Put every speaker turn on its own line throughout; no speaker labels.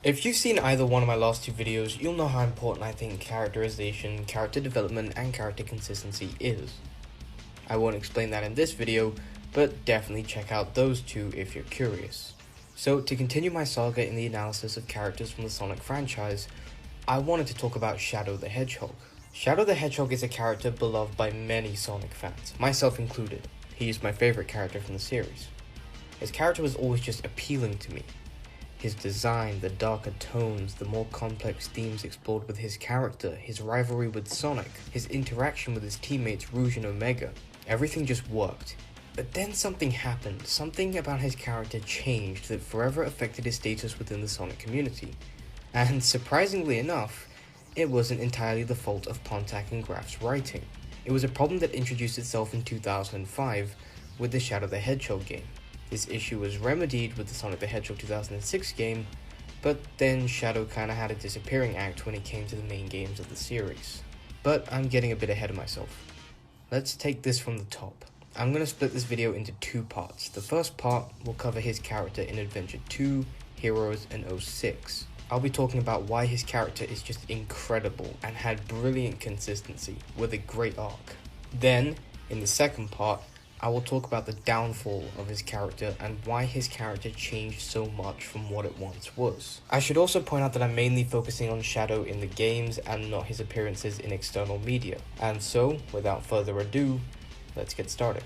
If you've seen either one of my last two videos, you'll know how important I think characterization, character development, and character consistency is. I won't explain that in this video, but definitely check out those two if you're curious. So to continue my saga in the analysis of characters from the Sonic franchise, I wanted to talk about Shadow the Hedgehog. Shadow the Hedgehog is a character beloved by many Sonic fans, myself included. He is my favorite character from the series. His character was always just appealing to me. His design, the darker tones, the more complex themes explored with his character, his rivalry with Sonic, his interaction with his teammates Rouge and Omega, everything just worked. But then something happened, something about his character changed that forever affected his status within the Sonic community. And surprisingly enough, it wasn't entirely the fault of Pontac and Graff's writing. It was a problem that introduced itself in 2005 with the Shadow the Hedgehog game. This issue was remedied with the Sonic the Hedgehog 2006 game, but then Shadow kinda had a disappearing act when it came to the main games of the series. But I'm getting a bit ahead of myself. Let's take this from the top. I'm going to split this video into two parts. The first part will cover his character in Adventure 2, Heroes, and 06. I'll be talking about why his character is just incredible and had brilliant consistency with a great arc. Then, in the second part, I will talk about the downfall of his character and why his character changed so much from what it once was. I should also point out that I'm mainly focusing on Shadow in the games and not his appearances in external media. And so, without further ado, let's get started.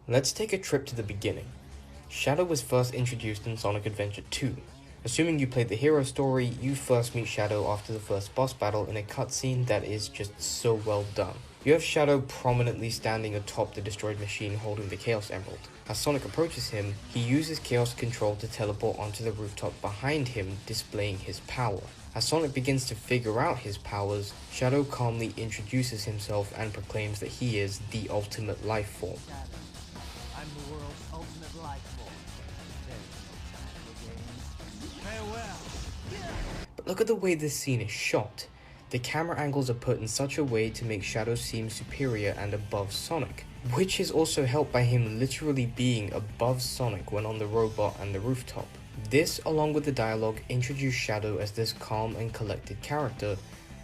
Let's take a trip to the beginning. Shadow was first introduced in Sonic Adventure 2. Assuming you played the hero story, you first meet Shadow after the first boss battle in a cutscene that is just so well done. You have Shadow prominently standing atop the destroyed machine holding the Chaos Emerald. As Sonic approaches him, he uses Chaos Control to teleport onto the rooftop behind him, displaying his power. As Sonic begins to figure out his powers, Shadow calmly introduces himself and proclaims that he is the ultimate life form.
I'm the world's ultimate life form. Farewell.
But look at the way this scene is shot. The camera angles are put in such a way to make Shadow seem superior and above Sonic, which is also helped by him literally being above Sonic when on the robot and the rooftop. This, along with the dialogue, introduce Shadow as this calm and collected character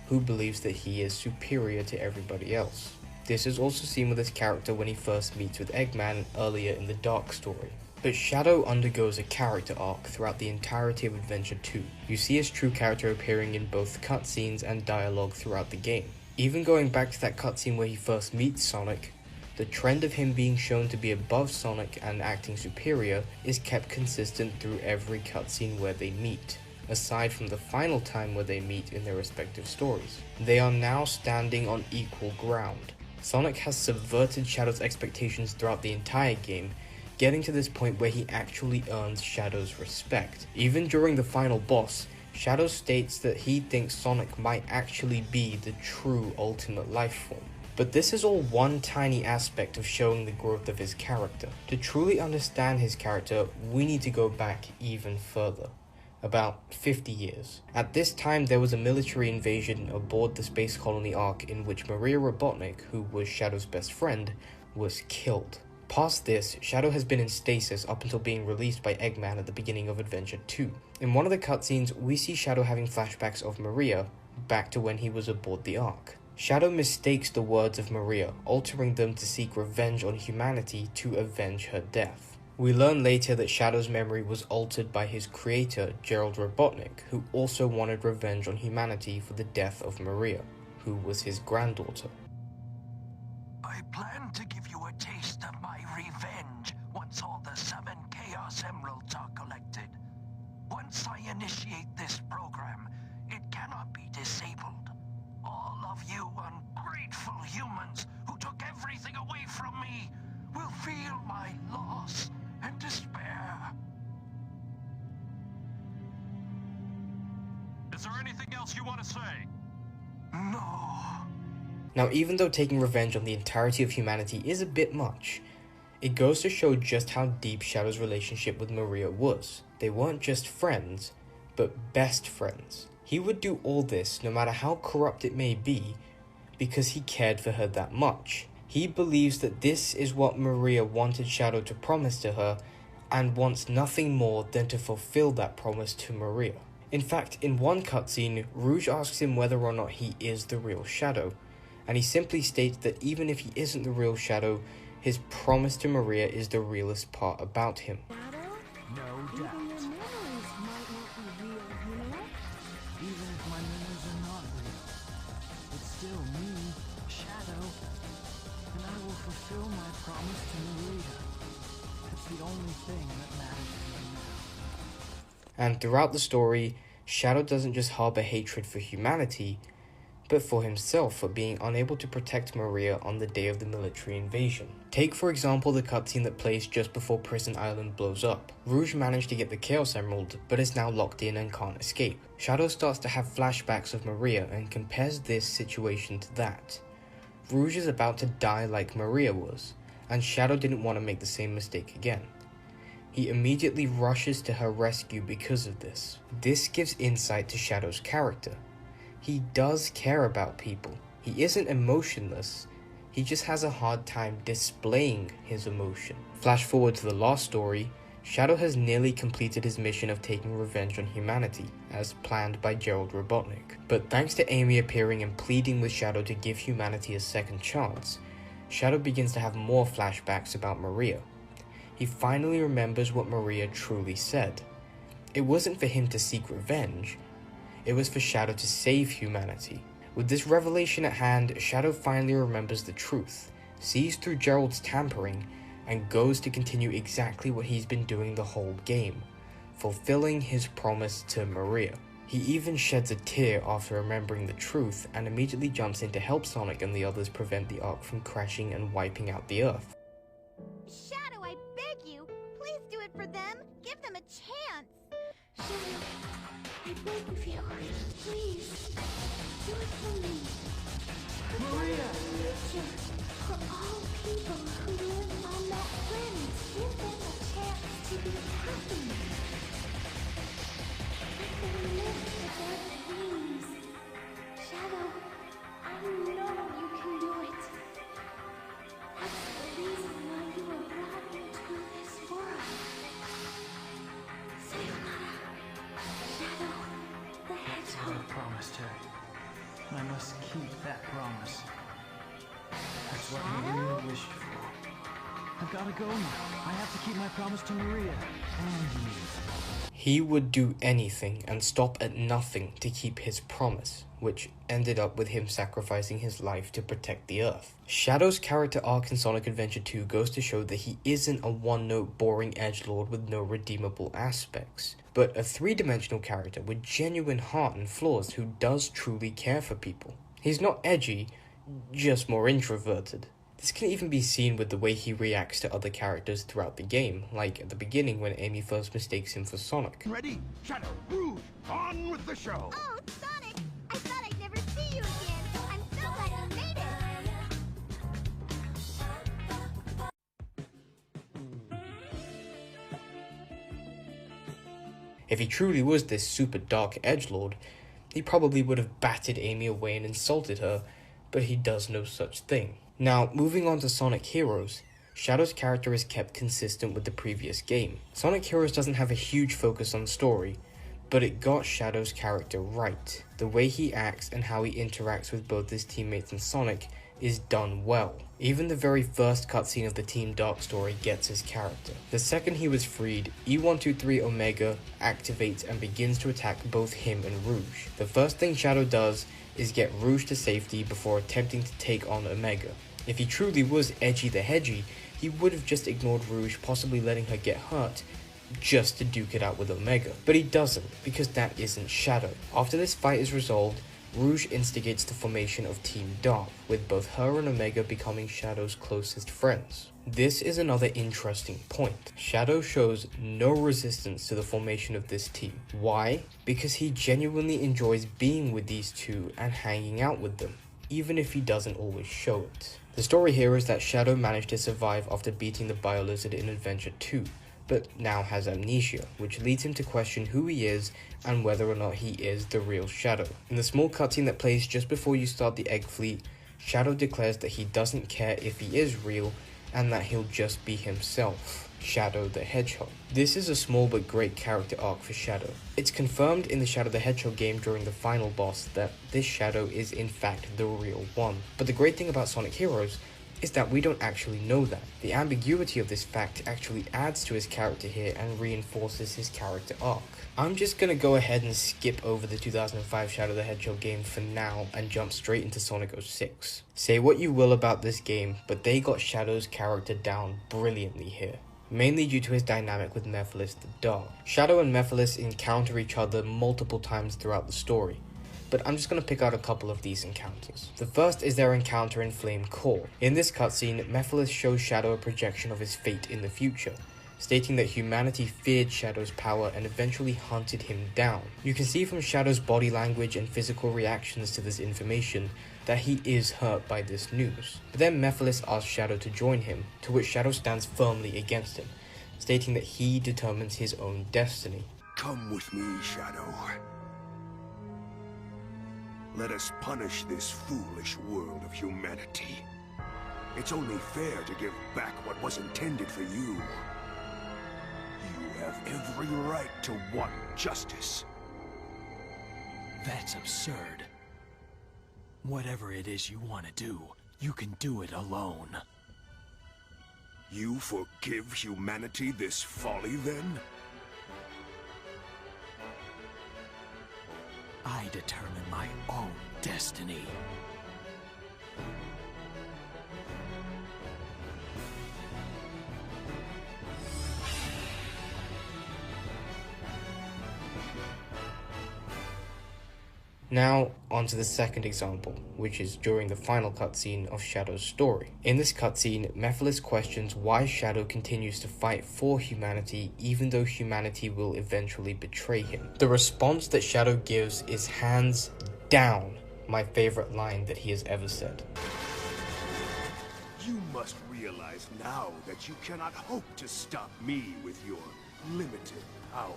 who believes that he is superior to everybody else. This is also seen with his character when he first meets with Eggman earlier in the Dark story. But Shadow undergoes a character arc throughout the entirety of Adventure 2. You see his true character appearing in both cutscenes and dialogue throughout the game. Even going back to that cutscene where he first meets Sonic, the trend of him being shown to be above Sonic and acting superior is kept consistent through every cutscene where they meet, aside from the final time where they meet in their respective stories. They are now standing on equal ground. Sonic has subverted Shadow's expectations throughout the entire game, getting to this point where he actually earns Shadow's respect. Even during the final boss, Shadow states that he thinks Sonic might actually be the true ultimate life form. But this is all one tiny aspect of showing the growth of his character. To truly understand his character, we need to go back even further. About 50 years. At this time, there was a military invasion aboard the space colony Ark in which Maria Robotnik, who was Shadow's best friend, was killed. Past this, Shadow has been in stasis up until being released by Eggman at the beginning of Adventure 2. In one of the cutscenes, we see Shadow having flashbacks of Maria, back to when he was aboard the Ark. Shadow mistakes the words of Maria, altering them to seek revenge on humanity to avenge her death. We learn later that Shadow's memory was altered by his creator, Gerald Robotnik, who also wanted revenge on humanity for the death of Maria, who was his granddaughter.
I plan to give you a taste of my revenge once all the 7 Chaos Emeralds are collected. Once I initiate this program, it cannot be disabled. All of you ungrateful humans who took everything away from me will feel my loss and despair.
Is there anything else you want to say?
No.
Now, even though taking revenge on the entirety of humanity is a bit much, it goes to show just how deep Shadow's relationship with Maria was. They weren't just friends, but best friends. He would do all this, no matter how corrupt it may be, because he cared for her that much. He believes that this is what Maria wanted Shadow to promise to her, and wants nothing more than to fulfill that promise to Maria. In fact, in one cutscene, Rouge asks him whether or not he is the real Shadow, and he simply states that even if he isn't the real Shadow, his promise to Maria is the realest part about him.
No doubt. Even if my memories are not real, it's still me, Shadow, and I will fulfill my promise to Maria. It's the only thing that matters to me now.
And throughout the story, Shadow doesn't just harbor hatred for humanity, but for himself for being unable to protect Maria on the day of the military invasion. Take for example the cutscene that plays just before Prison Island blows up. Rouge managed to get the Chaos Emerald, but is now locked in and can't escape. Shadow starts to have flashbacks of Maria and compares this situation to that. Rouge is about to die like Maria was, and Shadow didn't want to make the same mistake again. He immediately rushes to her rescue because of this. This gives insight to Shadow's character. He does care about people. He isn't emotionless, he just has a hard time displaying his emotion. Flash forward to the last story, Shadow has nearly completed his mission of taking revenge on humanity, as planned by Gerald Robotnik. But thanks to Amy appearing and pleading with Shadow to give humanity a second chance, Shadow begins to have more flashbacks about Maria. He finally remembers what Maria truly said. It wasn't for him to seek revenge, it was for Shadow to save humanity. With this revelation at hand, Shadow finally remembers the truth, sees through Gerald's tampering, and goes to continue exactly what he's been doing the whole game, fulfilling his promise to Maria. He even sheds a tear after remembering the truth and immediately jumps in to help Sonic and the others prevent the Ark from crashing and wiping out the Earth.
Shadow, I beg you, please do it for them. Give them a chance. Shadow, I beg of you, please, do it for me. Maria! For all people who live on that planet, give them a chance to be happy. Let them live for their dreams. Shadow, I know you can do it. That's the reason why you were brought into this world. Sayonara, Shadow the Hedgehog.
I promised her, and I must keep that promise. That's what Maria wished for. I've gotta go now. I have to keep my promise to Maria and you.
He would do anything and stop at nothing to keep his promise, which ended up with him sacrificing his life to protect the Earth. Shadow's character arc in Sonic Adventure 2 goes to show that he isn't a one-note boring edgelord with no redeemable aspects, but a three-dimensional character with genuine heart and flaws who does truly care for people. He's not edgy, just more introverted. This can even be seen with the way he reacts to other characters throughout the game, like at the beginning when Amy first mistakes him for Sonic.
Ready? Shadow, Rouge, on with the show!
Oh, Sonic! I thought I'd never see you again. I'm so glad you made it.
If he truly was this super dark edgelord, he probably would have batted Amy away and insulted her, but he does no such thing. Now, moving on to Sonic Heroes, Shadow's character is kept consistent with the previous game. Sonic Heroes doesn't have a huge focus on story, but it got Shadow's character right. The way he acts and how he interacts with both his teammates and Sonic is done well. Even the very first cutscene of the Team Dark story gets his character. The second he was freed, E123 Omega activates and begins to attack both him and Rouge. The first thing Shadow does is get Rouge to safety before attempting to take on Omega. If he truly was Edgy the Hedgy, he would have just ignored Rouge, possibly letting her get hurt, just to duke it out with Omega. But he doesn't, because that isn't Shadow. After this fight is resolved, Rouge instigates the formation of Team Dark, with both her and Omega becoming Shadow's closest friends. This is another interesting point. Shadow shows no resistance to the formation of this team. Why? Because he genuinely enjoys being with these two and hanging out with them, even if he doesn't always show it. The story here is that Shadow managed to survive after beating the Biolizard in Adventure 2, but now has amnesia, which leads him to question who he is and whether or not he is the real Shadow. In the small cutscene that plays just before you start the Egg Fleet, Shadow declares that he doesn't care if he is real and that he'll just be himself, Shadow the Hedgehog. This is a small but great character arc for Shadow. It's confirmed in the Shadow the Hedgehog game during the final boss that this Shadow is in fact the real one. But the great thing about Sonic Heroes is that we don't actually know that. The ambiguity of this fact actually adds to his character here and reinforces his character arc. I'm just gonna go ahead and skip over the 2005 Shadow the Hedgehog game for now and jump straight into Sonic 06. Say what you will about this game, but they got Shadow's character down brilliantly here, mainly due to his dynamic with Mephiles the Dog. Shadow and Mephiles encounter each other multiple times throughout the story, but I'm just going to pick out a couple of these encounters. The first is their encounter in Flame Core. In this cutscene, Mephiles shows Shadow a projection of his fate in the future, stating that humanity feared Shadow's power and eventually hunted him down. You can see from Shadow's body language and physical reactions to this information that he is hurt by this news. But then Mephiles asks Shadow to join him, to which Shadow stands firmly against him, stating that he determines his own destiny.
Come with me, Shadow. Let us punish this foolish world of humanity. It's only fair to give back what was intended for you. You have every right to want justice.
That's absurd. Whatever it is you want to do, you can do it alone.
You forgive humanity this folly, then?
I determine my own destiny.
Now, onto the second example, which is during the final cutscene of Shadow's story. In this cutscene, Mephiles questions why Shadow continues to fight for humanity even though humanity will eventually betray him. The response that Shadow gives is hands down my favorite line that he has ever said.
You must realize now that you cannot hope to stop me with your limited power.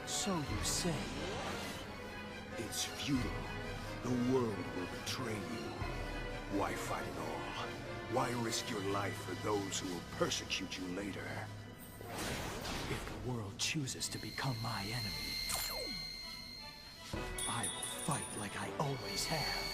So you say.
It's futile. The world will betray you. Why fight at all? Why risk your life for those who will persecute you later?
If the world chooses to become my enemy, I will fight like I always have.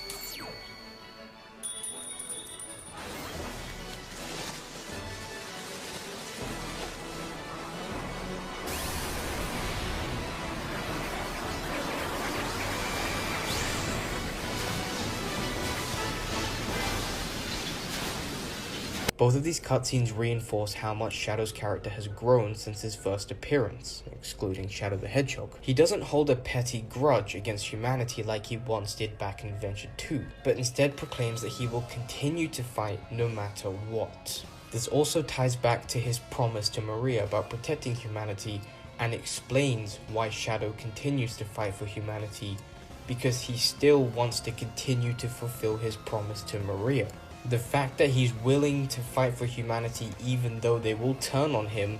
Both of these cutscenes reinforce how much Shadow's character has grown since his first appearance, excluding Shadow the Hedgehog. He doesn't hold a petty grudge against humanity like he once did back in Adventure 2, but instead proclaims that he will continue to fight no matter what. This also ties back to his promise to Maria about protecting humanity and explains why Shadow continues to fight for humanity, because he still wants to continue to fulfill his promise to Maria. The fact that he's willing to fight for humanity even though they will turn on him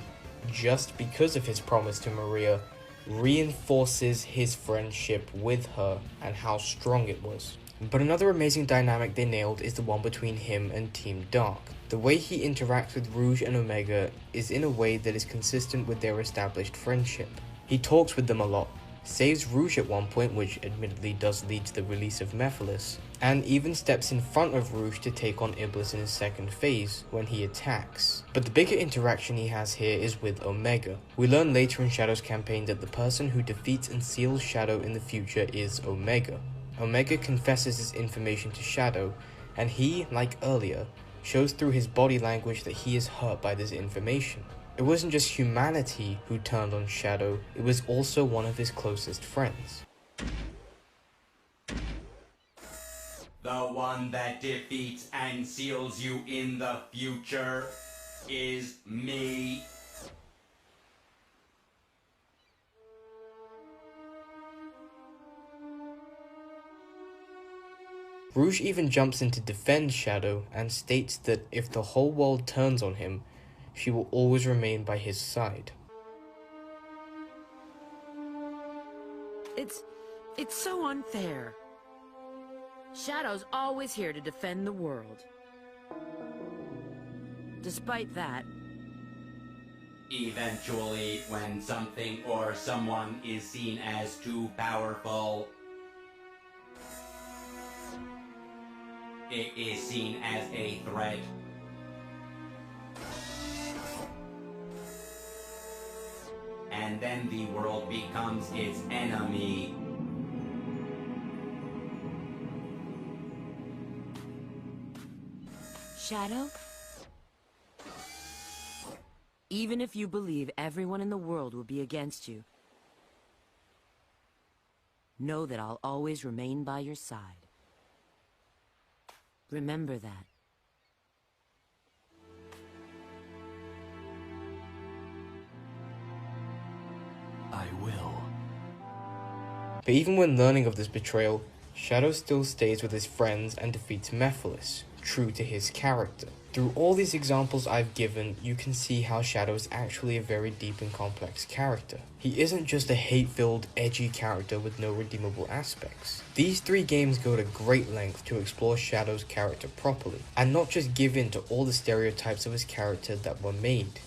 just because of his promise to Maria reinforces his friendship with her and how strong it was. But another amazing dynamic they nailed is the one between him and Team Dark. The way he interacts with Rouge and Omega is in a way that is consistent with their established friendship. He talks with them a lot, saves Rouge at one point, which admittedly does lead to the release of Mephiles, and even steps in front of Rouge to take on Iblis in his second phase when he attacks. But the bigger interaction he has here is with Omega. We learn later in Shadow's campaign that the person who defeats and seals Shadow in the future is Omega. Omega confesses this information to Shadow, and he, like earlier, shows through his body language that he is hurt by this information. It wasn't just humanity who turned on Shadow, it was also one of his closest friends.
The one that defeats and seals you in the future is me.
Rouge even jumps in to defend Shadow and states that if the whole world turns on him, she will always remain by his side.
It's so unfair. Shadow's always here to defend the world. Despite that,
Eventually, when something or someone is seen as too powerful, it is seen as a threat. And then the world becomes its enemy.
Shadow? Even if you believe everyone in the world will be against you, know that I'll always remain by your side. Remember that.
I will.
But even when learning of this betrayal, Shadow still stays with his friends and defeats Mephiles, true to his character. Through all these examples I've given, you can see how Shadow is actually a very deep and complex character. He isn't just a hate-filled, edgy character with no redeemable aspects. These 3 games go to great length to explore Shadow's character properly, and not just give in to all the stereotypes of his character that were made.